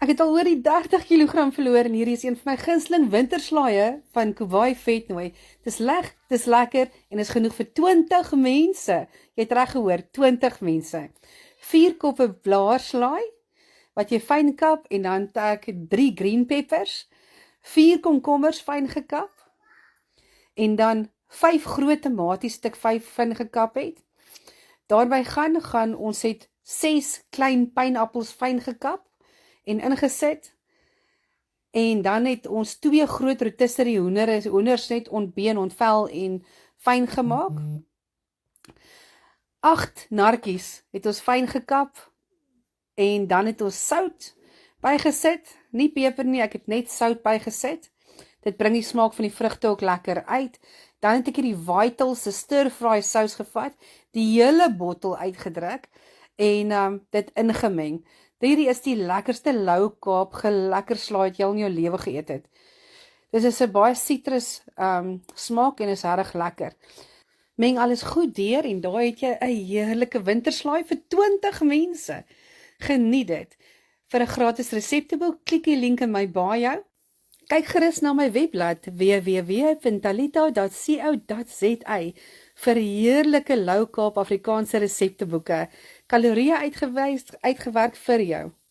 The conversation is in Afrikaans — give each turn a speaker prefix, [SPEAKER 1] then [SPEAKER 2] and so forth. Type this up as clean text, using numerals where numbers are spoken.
[SPEAKER 1] Ek het al oor die 30 kg verloor en hierdie is een van my gunsteling winterslaaie van Kauai Vetnooi. Dis lekker en is genoeg vir 20 mense. Jy het reg gehoor, 20 mense. 4 koppe blaarslaai wat jy fyn kap en dan ek 3 green peppers, 4 komkommers fyn gekap en dan 5 groot tomaties wat ek fyn gekap het. Daarby gaan ons het 6 klein pynappels fyn gekap en ingesit, en dan het ons 2 groot rotisserie hoenders net ontbeen, ontvel en fyn gemaak. 8 narkies het ons fyn gekap, en dan het ons sout bygesit, nie peper nie, ek het net sout bygesit. Dit bring die smaak van die vrugte ook lekker uit. Dan het ek hierdie Vital se stir-fry sous gevat, die hele bottel uitgedruk en dit ingemeng. Hierdie is die lekkerste Lou Kaap gelekkerslaai wat jy al in jou lewe geëet het. Dit is 'n baie sitrus smaak en is regtig lekker. Meng alles goed deur en daar het jy 'n heerlike winterslaai vir 20 mense. Geniet dit. Vir 'n gratis resepteboek, klik die link in my bio. Kyk gerus na my webblad www.talita.co.za vir heerlike Lou Kaap Afrikaanse resepteboeke. Kalorieë uitgewerk vir jou.